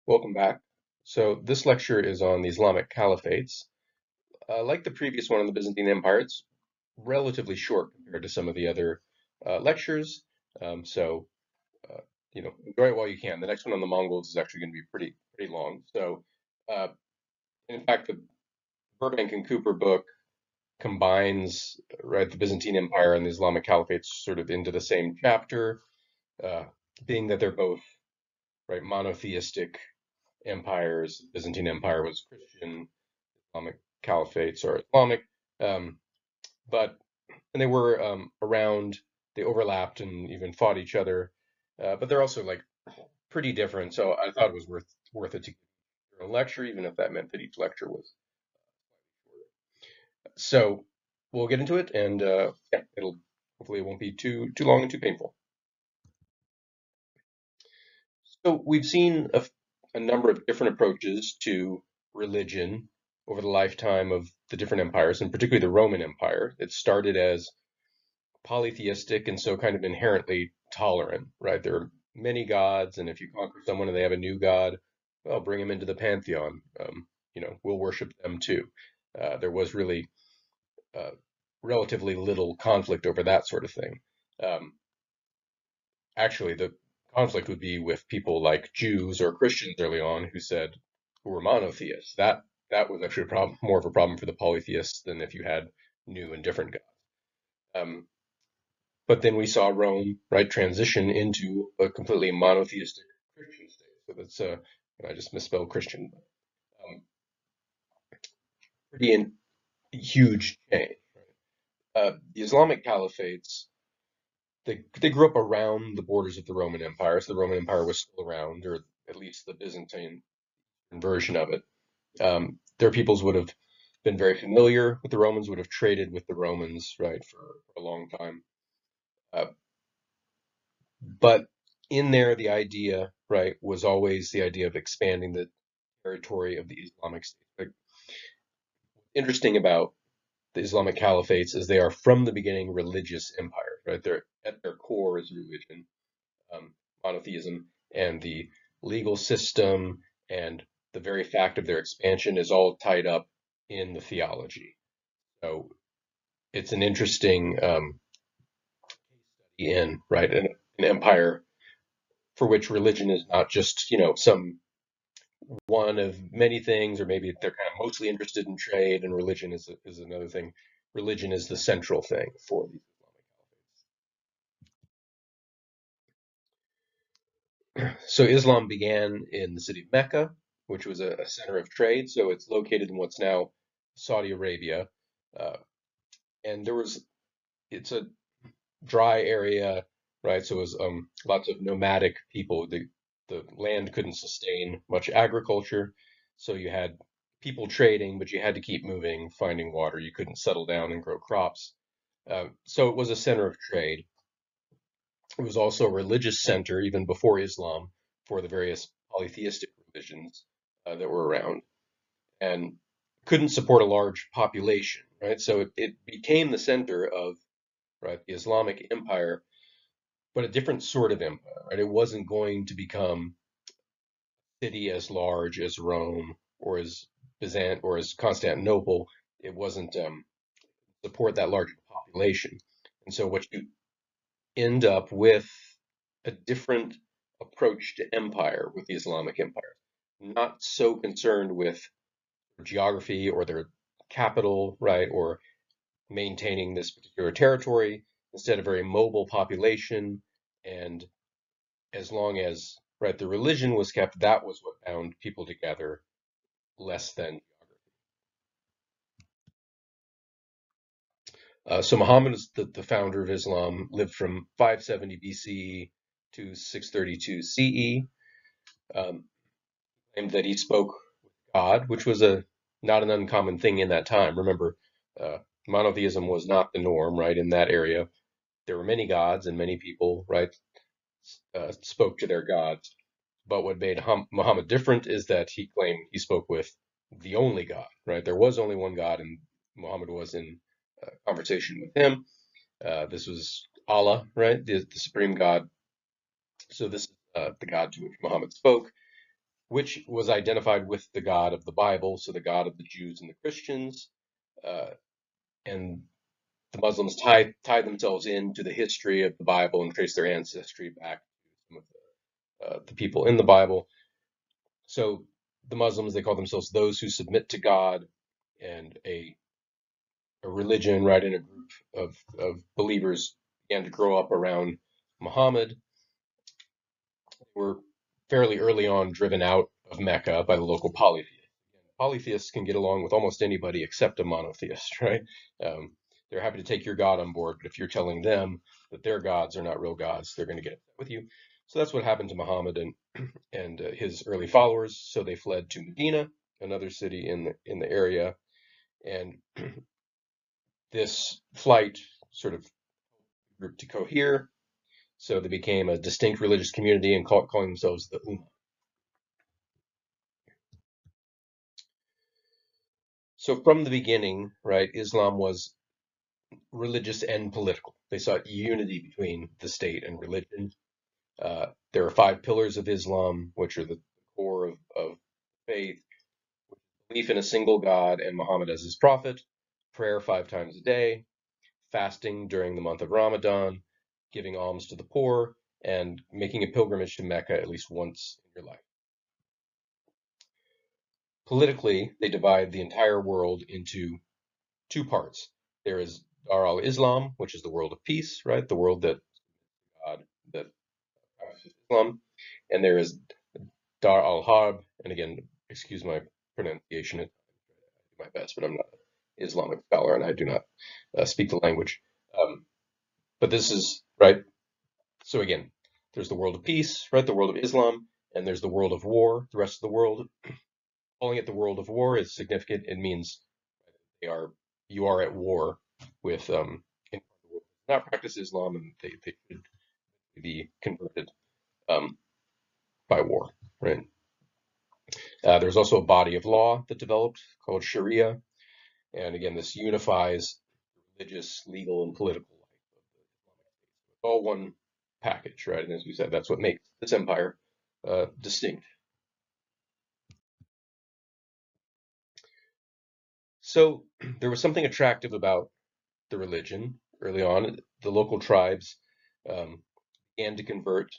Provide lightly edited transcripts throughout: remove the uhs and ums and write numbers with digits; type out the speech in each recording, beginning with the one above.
Welcome back. So this lecture is on the Islamic Caliphates. Like the previous one on the Byzantine Empire, it's relatively short compared to some of the other lectures. So uh, enjoy it while you can. The next one on the Mongols is actually going to be pretty long. So uh, in fact, the Burbank and Cooper book combines the Byzantine Empire and the Islamic Caliphates sort of into the same chapter, uh, being that they're both monotheistic empires. The Byzantine Empire was Christian, Islamic caliphates are Islamic, um, but and they were around. They overlapped and even fought each other, but they're also like pretty different. So I thought it was worth it to give a lecture, even if that meant that each lecture was. So we'll get into it, and yeah, it'll hopefully it won't be too long and too painful. So we've seen a number of different approaches to religion over the lifetime of the different empires, and particularly the Roman Empire. It started as polytheistic and so kind of inherently tolerant, right? There are many gods, and if you conquer someone and they have a new god, well, bring them into the pantheon. We'll worship them too. There was really uh, relatively little conflict over that sort of thing. Um, Actually, the conflict would be with people like Jews or Christians early on who were monotheists. That was actually a problem, more of a problem for the polytheists than if you had new and different gods. Um, but then we saw Rome, right, transition into a completely monotheistic Christian state. So that's I just misspelled Christian. Pretty huge change. The Islamic caliphates they grew up around the borders of the Roman Empire, so the Roman Empire was still around, or at least the Byzantine version of it. Their peoples would have been very familiar with the Romans, would have traded with the Romans, right, for a long time. Uh, but in there, the idea, right, was always the idea of expanding the territory of the Islamic State. Like, interesting about the Islamic caliphates is they are from the beginning religious empires, right? They're at their core is religion, um, monotheism, and the legal system and the very fact of their expansion is all tied up in the theology. So it's an interesting in right an empire for which religion is not just some one of many things, or maybe they're kind of mostly interested in trade, and religion is another thing. Religion is the central thing for these Islamic. So Islam began in the city of Mecca, which was a center of trade. So it's located in what's now Saudi Arabia, uh, and it's a dry area, right? So it was lots of nomadic people. The land couldn't sustain much agriculture, so you had people trading, but you had to keep moving, finding water. You couldn't settle down and grow crops. So it was a center of trade. It was also a religious center even before Islam for the various polytheistic religions that were around, and couldn't support a large population, right? So it became the center of the Islamic Empire, but a different sort of empire, right? It wasn't going to become a city as large as Rome or as Byzant or as Constantinople. It wasn't support that large population. And so what you end up with a different approach to empire with the Islamic Empire. Not so concerned with geography or their capital, right, or maintaining this particular territory. Instead, a very mobile population, and as long as the religion was kept, that was what bound people together less than geography. So Muhammad is the founder of Islam, lived from 570 BCE to 632 CE. Um, Claimed that he spoke with God, which was a not an uncommon thing in that time. Remember, uh, monotheism was not the norm, right? In that area, there were many gods and many people, right, spoke to their gods. But what made Muhammad different is that he claimed he spoke with the only God, right? There was only one God, and Muhammad was in conversation with him. This was Allah, right? The supreme God. So this is the God to which Muhammad spoke. which was identified with the God of the Bible, so the God of the Jews and the Christians. Uh, and the Muslims tie themselves into the history of the Bible and trace their ancestry back to some of the people in the Bible. So the Muslims, they call themselves those who submit to God, and a religion, right, and a group of believers began to grow up around Muhammad. Were fairly early on driven out of Mecca by the local polytheists. Polytheists can get along with almost anybody except a monotheist, right? They're happy to take your God on board, but if you're telling them that their gods are not real gods, they're going to get upset with you. So that's what happened to Muhammad and his early followers. So they fled to Medina, another city in the area, and this flight sort of group to cohere. So they became a distinct religious community and calling themselves the Ummah. So from the beginning, right, Islam was religious and political. They sought unity between the state and religion. There are five pillars of Islam, which are the core of faith: belief in a single God and Muhammad as his prophet, prayer 5 times a day, fasting during the month of Ramadan, giving alms to the poor, and making a pilgrimage to Mecca at least once in your life. Politically, they divide the entire world into two parts. There is Dar al-Islam, which is the world of peace, right? The world that God, that Islam, and there is Dar al-Harb, and again, excuse my pronunciation, I do my best, but I'm not an Islamic scholar and I do not speak the language. Um, but this is, right, so again, there's the world of peace, right, the world of Islam, and there's the world of war, the rest of the world. Calling it the world of war is significant. It means you are at war with not practice Islam, and they should be converted um, by war, right? There's also a body of law that developed called Sharia, and again, this unifies religious, legal, and political life. It's all one package, right? And as we said, that's what makes this empire distinct. So there was something attractive about the religion early on. The local tribes um, began to convert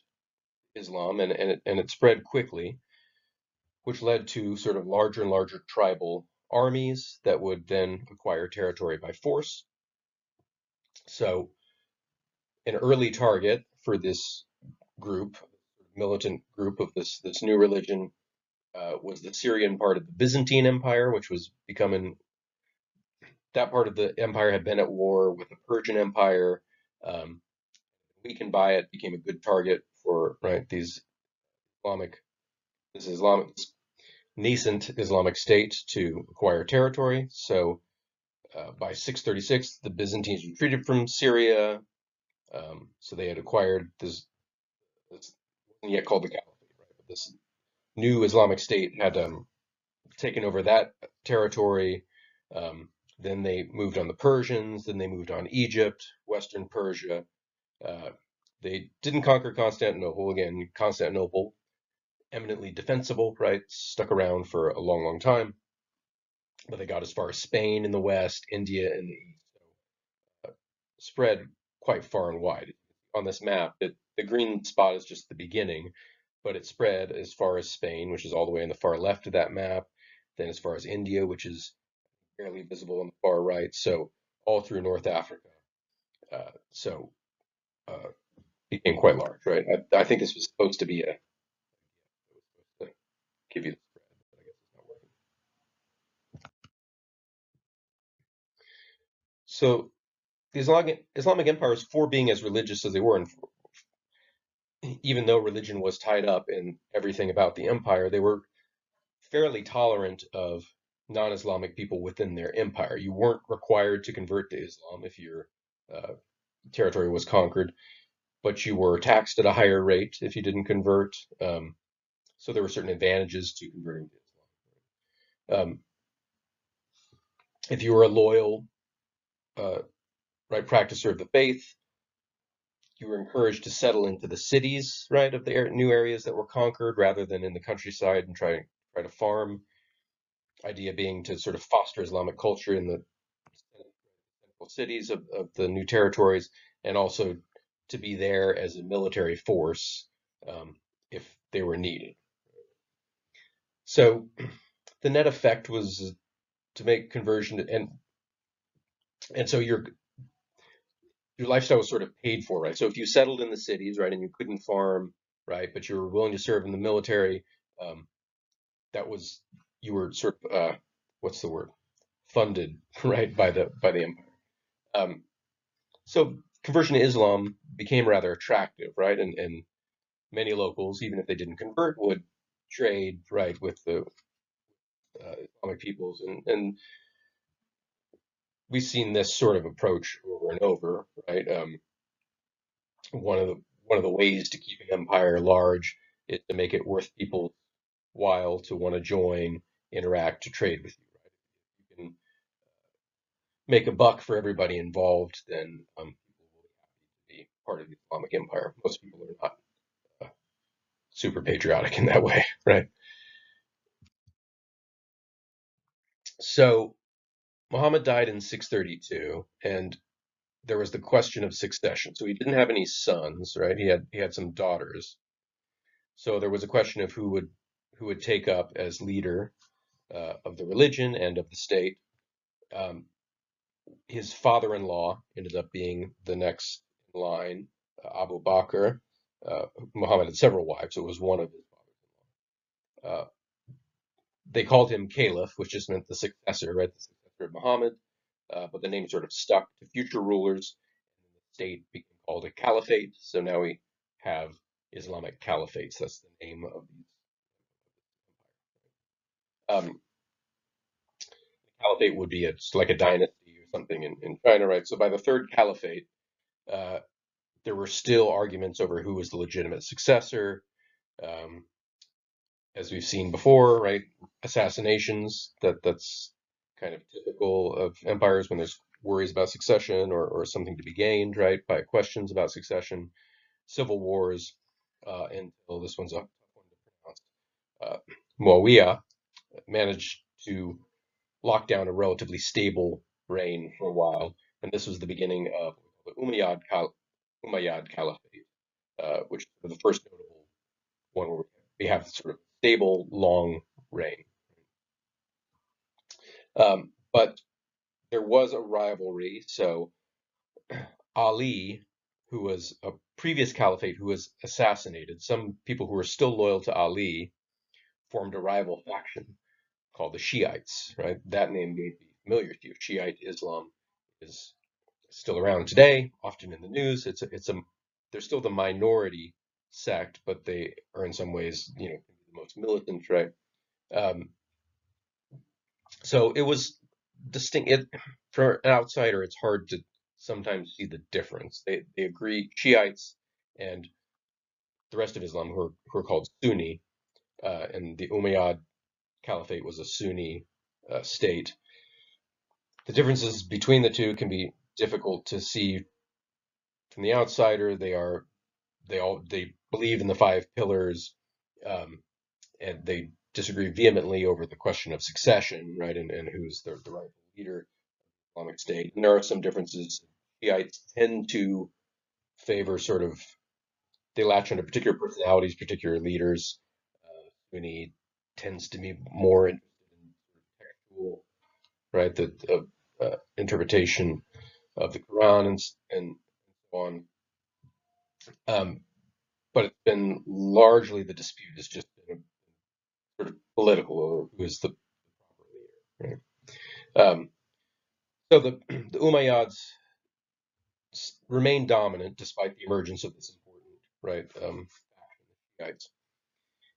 Islam, and it spread quickly, which led to sort of larger and larger tribal armies that would then acquire territory by force. So an early target for this group, militant group of this new religion, was the Syrian part of the Byzantine Empire, which was becoming that part of the empire had been at war with the Persian Empire. Um, Weakened by it, became a good target for right these Islamic this Islamic this nascent Islamic state to acquire territory. So by 636, the Byzantines retreated from Syria. So they had acquired this wasn't yet called the Caliphate, right? But this new Islamic state had taken over that territory. Um, then they moved on the Persians. Then they moved on Egypt, Western Persia. Uh, they didn't conquer Constantinople. Again, Constantinople, eminently defensible, right? Stuck around for a long, long time. But they got as far as Spain in the west, India in the east. So, spread quite far and wide. On this map, the green spot is just the beginning, but it spread as far as Spain, which is all the way in the far left of that map, then as far as India, which is barely visible on the far right, so all through North Africa. So uh, became quite large, right? I think this was supposed to be to give you the spread, but I guess it's not working. So the Islamic empires, for being as religious as they were, and even though religion was tied up in everything about the empire, they were fairly tolerant of non-Islamic people within their empire. You weren't required to convert to Islam if your uh, territory was conquered, but you were taxed at a higher rate if you didn't convert. So there were certain advantages to converting to Islam. If you were a loyal, uh, right, practicer of the faith, you were encouraged to settle into the cities, right, of the new areas that were conquered rather than in the countryside and try to farm. Idea being to sort of foster Islamic culture in the central cities of the new territories, and also to be there as a military force if they were needed. So the net effect was to make conversion, and so your lifestyle was sort of paid for, right? So if you settled in the cities, right, and you couldn't farm, right, but you were willing to serve in the military, um, that was you were sort of what's the word? Funded, right, by the empire. Um, so conversion to Islam became rather attractive, right? And many locals, even if they didn't convert, would trade, right, with the Islamic peoples, and we've seen this sort of approach over and over, right? One of the one of the ways to keep an empire large is to make it worth people's while to want to join, interact, to trade with you. Right? You can make a buck for everybody involved, then people will be part of the Islamic Empire. Most people are not uh, super patriotic in that way, right? So Muhammad died in 632, and there was the question of succession. So he didn't have any sons, right? He had some daughters. So there was a question of who would take up as leader of the religion and of the state. Um, his father-in-law ended up being the next in line, Abu Bakr. Muhammad had several wives, so it was one of his fathers. They called him Caliph, which just meant the successor, right? The successor of Muhammad. But the name sort of stuck to future rulers. The state became called a caliphate. So now we have Islamic caliphates. That's the name of these. Caliphate would be like a dynasty or something in China, right? So by the third caliphate, uh, there were still arguments over who was the legitimate successor. Um, as we've seen before, right? Assassinations, that's kind of typical of empires when there's worries about succession or something to be gained, right? By questions about succession, civil wars, until this one's a tough one to pronounce. Muawiyah managed to lock down a relatively stable reign for a while, and this was the beginning of the Umayyad Caliphate, which is the first notable one where we have sort of stable, long reign. But there was a rivalry. So Ali, who was a previous caliphate who was assassinated, some people who were still loyal to Ali formed a rival faction called the Shiites, right? That name may be familiar to you. Shiite Islam is still around today, often in the news. They're still the minority sect, but they are in some ways, the most militant, right? Um, so it was distinct. For an outsider, it's hard to sometimes see the difference. They agree, Shiites and the rest of Islam, who are called Sunni, and the Umayyad Caliphate was a Sunni state. The differences between the two can be difficult to see from the outsider. They believe in the five pillars, um, and they disagree vehemently over the question of succession, right, and who's the rightful leader of the Islamic State. And there are some differences. Shiites tend to favor sort of they latch onto particular personalities, particular leaders. Sunni tends to be more interested in textual, right, the interpretation of the Quran and so on. Um, but it's been largely the dispute has just been sort of political or who is the proper leader, right? So the Umayyads remained dominant despite the emergence of this important, right, Shiites.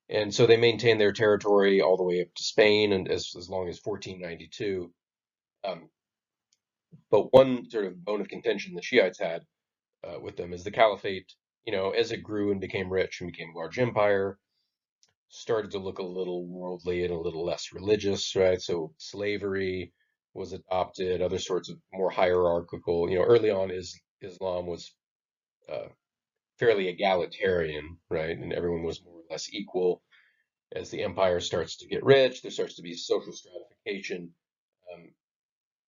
And so they maintained their territory all the way up to Spain and as long as 1492. Um, but one sort of bone of contention the Shiites had with them is the caliphate, as it grew and became rich and became a large empire, started to look a little worldly and a little less religious, right? So slavery was adopted, other sorts of more hierarchical, early on is Islam was fairly egalitarian, right? And everyone was more or less equal. As the empire starts to get rich, there starts to be social stratification, um,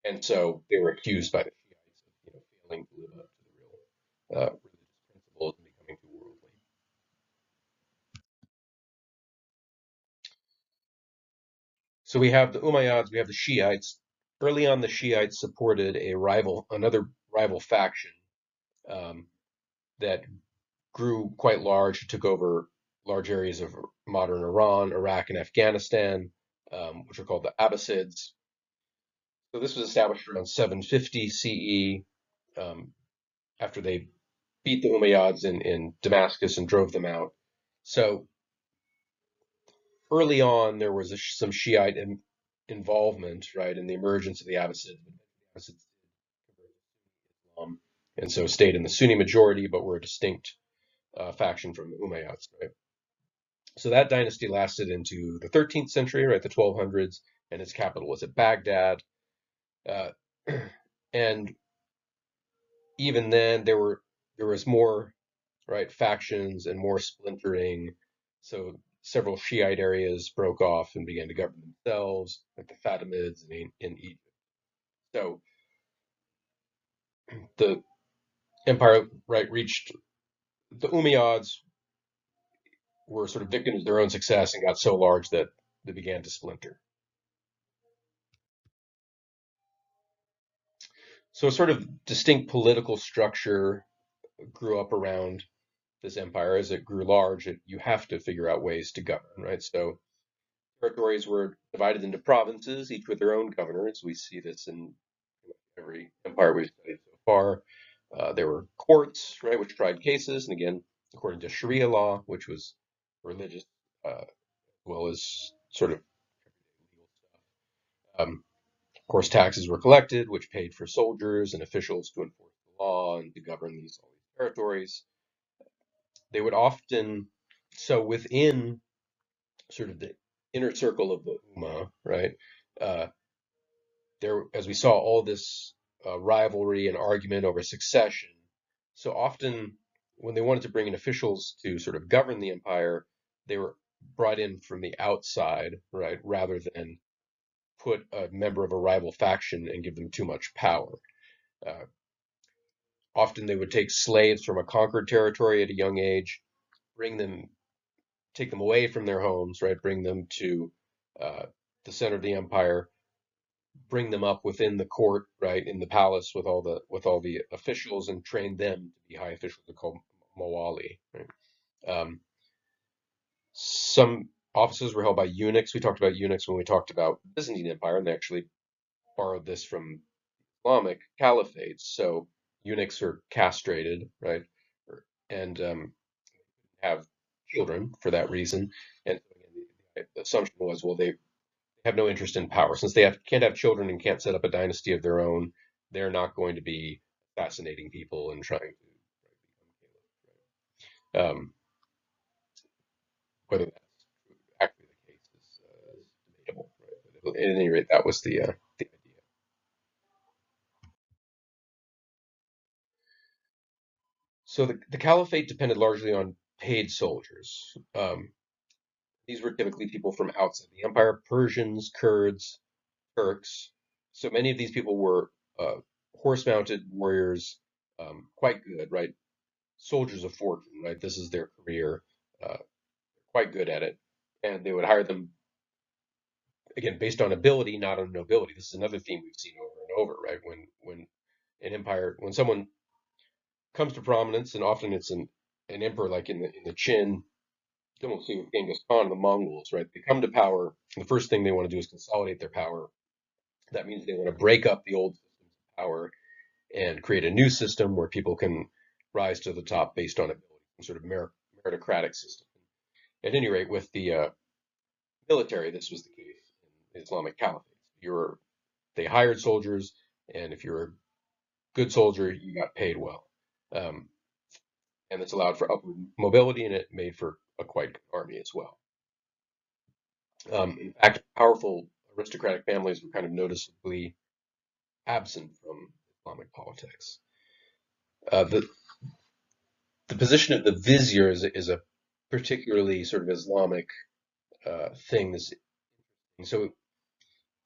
and so they were accused by the Shiites of, failing to live up to the real religious principles and becoming too worldly. So we have the Umayyads, we have the Shiites. Early on, the Shiites supported another rival faction um, that grew quite large, took over large areas of modern Iran, Iraq, and Afghanistan, which are called the Abbasids. So this was established around 750 CE, um, after they beat the Umayyads in Damascus and drove them out. So early on, there was some Shiite involvement, right, in the emergence of the Abbasids. The Abbasids Islam, and so stayed in the Sunni majority, but were a distinct faction from the Umayyads, right? So that dynasty lasted into the 13th century, right, the 1200s, and its capital was at Baghdad. Uh, and even then, there was more, right, factions and more splintering. So several Shiite areas broke off and began to govern themselves, like the Fatimids in Egypt. So the empire, right, reached the Umayyads were sort of victims of their own success and got so large that they began to splinter. So a sort of distinct political structure grew up around this empire. As it grew large, you have to figure out ways to govern, right? So territories were divided into provinces, each with their own governors. We see this in every empire we've studied so far. There were courts, right, which tried cases, and again, according to Sharia law, which was religious, as well as sort of legal stuff. Of course, taxes were collected, which paid for soldiers and officials to enforce the law and to govern all these territories. They would often, so within sort of the inner circle of the Ummah, right? Uh, there, as we saw, all this rivalry and argument over succession. So often, when they wanted to bring in officials to sort of govern the empire, they were brought in from the outside, right, rather than put a member of a rival faction and give them too much power. Uh, Often they would take slaves from a conquered territory at a young age, bring them, take them away from their homes, right, bring them to uh, the center of the empire, bring them up within the court, right, in the palace with all the officials, and train them to be high officials. They're called mawali. Right? Um, some offices were held by eunuchs. We talked about eunuchs when we talked about the Byzantine Empire, and they actually borrowed this from Islamic caliphates. So eunuchs are castrated, right, and have children for that reason. And so again, the assumption was, well, they have no interest in power. Since can't have children and can't set up a dynasty of their own, they're not going to be assassinating people and trying to um, whether that's actually the case is debatable. Right? But at any rate, that was the idea. So the caliphate depended largely on paid soldiers. These were typically people from outside the empire: Persians, Kurds, Turks. So many of these people were horse-mounted warriors, quite good, right? Soldiers of fortune, right? This is their career, uh, quite good at it, and they would hire them again based on ability, not on nobility. This is another theme we've seen over and over, right? When an empire, when someone comes to prominence, and often it's an emperor like in the Qin dynasty with Genghis Khan and the Mongols, right? They come to power, and the first thing they want to do is consolidate their power. That means they want to break up the old systems of power and create a new system where people can rise to the top based on ability, some sort of meritocratic system. At any rate, with the military, this was the case in Islamic caliphates. They hired soldiers, and if you're a good soldier, you got paid well. Um, and this allowed for upward mobility, and it made for a quite good army as well. In fact, powerful aristocratic families were kind of noticeably absent from Islamic politics. The the position of the vizier is a particularly sort of Islamic thing. So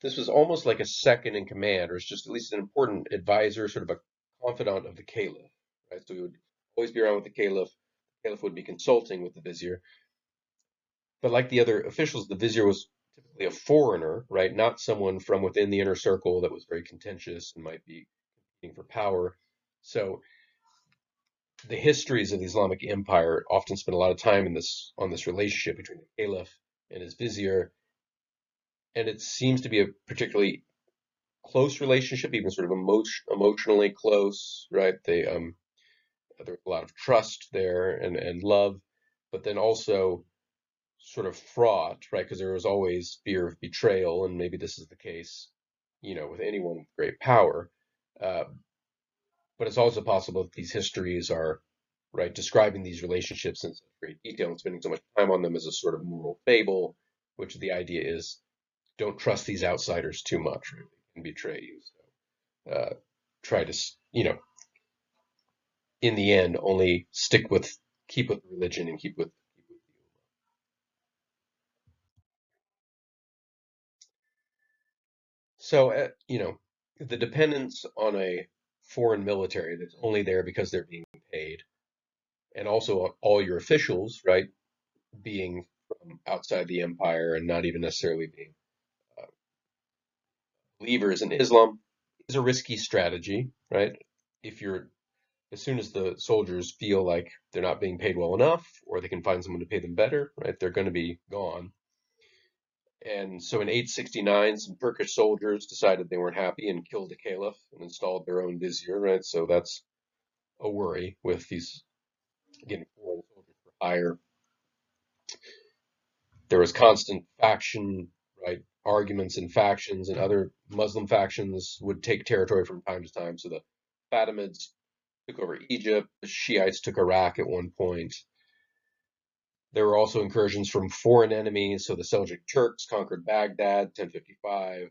this was almost like a second in command, or it's just at least an important advisor, sort of a confidant of the caliph, right? So he would always be around with the caliph. The caliph would be consulting with the vizier. But like the other officials, the vizier was typically a foreigner, right? Not someone from within the inner circle that was very contentious and might be competing for power. So the histories of the Islamic Empire often spend a lot of time in this on this relationship between the caliph and his vizier, and it seems to be a particularly close relationship, even sort of emotionally close, right? There's a lot of trust there and love, but then also sort of fraught, right? Because there was always fear of betrayal, and maybe this is the case, with anyone with great power. Uh, but it's also possible that these histories are, right, describing these relationships in such great detail and spending so much time on them as a sort of moral fable, which the idea is don't trust these outsiders too much, right? They can betray you. So try to, in the end, only keep with religion and keep with you. So, the dependence on a foreign military that's only there because they're being paid, and also all your officials, right, being from outside the empire and not even necessarily being uh, believers in Islam, is a risky strategy, right? If you're As soon as the soldiers feel like they're not being paid well enough, or they can find someone to pay them better, right, they're going to be gone. And so in 869, some Turkish soldiers decided they weren't happy and killed the caliph and installed their own vizier, right? So that's a worry with these, again, foreign soldiers for hire. There was constant faction, right? Arguments and factions, and other Muslim factions would take territory from time to time. So the Fatimids took over Egypt, the Shiites took Iraq at one point. There were also incursions from foreign enemies. So the Seljuk Turks conquered Baghdad, 1055.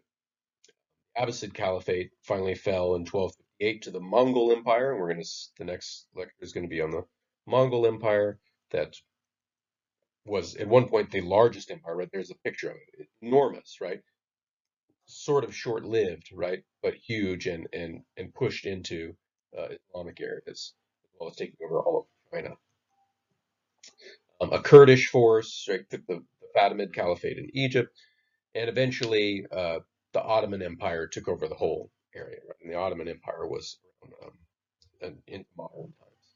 Abbasid Caliphate finally fell in 1258 to the Mongol Empire, and the next lecture is going to be on the Mongol Empire that was at one point the largest empire, right? There's a picture of it. Enormous, right? Sort of short-lived, right? But huge and pushed into Islamic areas, as well as taking over all of China. A Kurdish force, right, took the Fatimid Caliphate in Egypt, and eventually the Ottoman Empire took over the whole area, right? And the Ottoman Empire was in modern times.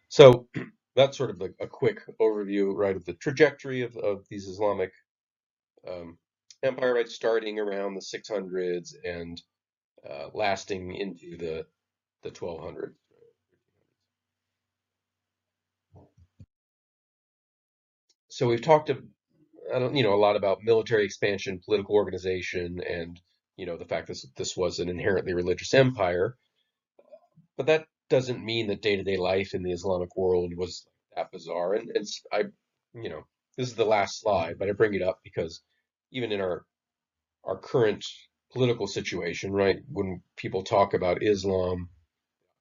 So that's sort of a quick overview, right, of the trajectory of these Islamic um, empire, right, starting around the 600s and lasting into the 1200s. So we've talked, I don't, a lot about military expansion, political organization, and the fact that this was an inherently religious empire. But that doesn't mean that day-to-day life in the Islamic world was that bizarre. And this is the last slide, but I bring it up because even in our current political situation, right, when people talk about Islam,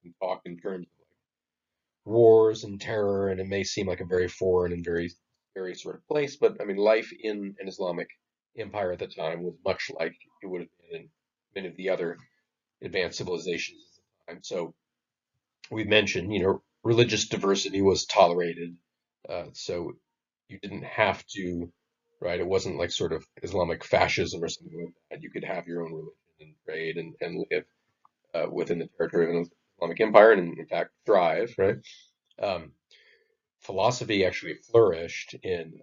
and talk in terms of like wars and terror, and it may seem like a very foreign and very, very sort of place, but I mean, life in an Islamic empire at the time was much like it would have been in many of the other advanced civilizations at the time. So we mentioned, religious diversity was tolerated. So you didn't have to, right? It wasn't like sort of Islamic fascism or something like that. You could have your own religion and trade and live within the territory of the Islamic Empire and, in fact, thrive, right? Um, Philosophy actually flourished in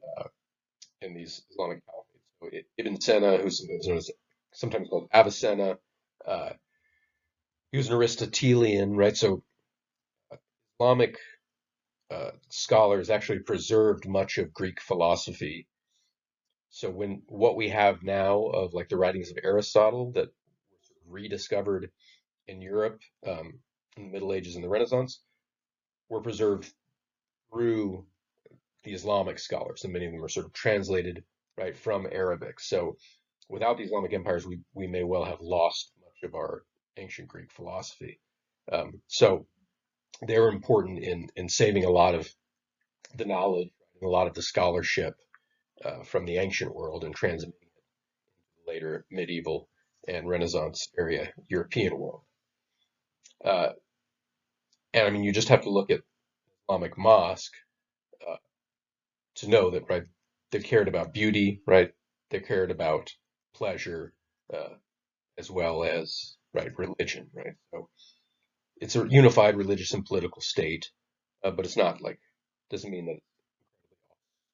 these Islamic caliphates. So Ibn Sina, who's known as sometimes called Avicenna, uh, he was an Aristotelian, right? So Islamic scholars actually preserved much of Greek philosophy. So when what we have now of like the writings of Aristotle that were rediscovered in Europe in the Middle Ages and the Renaissance were preserved through the Islamic scholars, and many of them are sort of translated right from Arabic. So without the Islamic empires, we may well have lost much of our ancient Greek philosophy. So they were important in saving a lot of the knowledge, a lot of the scholarship from the ancient world and transmitting it to the later medieval and Renaissance area European world. Uh, and I mean, you just have to look at Islamic mosque uh, to know that, right, they cared about beauty, right? They cared about pleasure, uh, as well as, right, religion, right? So it's a unified religious and political state, but it's not like, doesn't mean that it's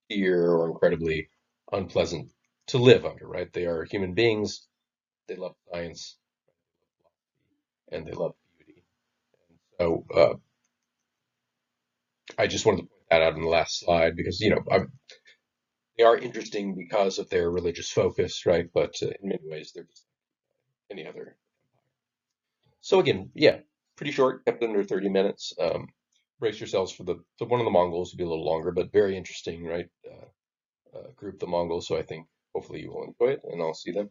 here or incredibly unpleasant to live under, right? They are human beings. They love science and they love beauty. So I just wanted to point that out in the last slide because, they are interesting because of their religious focus, right? But in many ways, they're just like any other. So again, yeah, pretty short, kept it under 30 minutes. Brace yourselves for the one of the Mongols to be a little longer, but very interesting, right? Group, the Mongols. So I think hopefully you will enjoy it, and I'll see them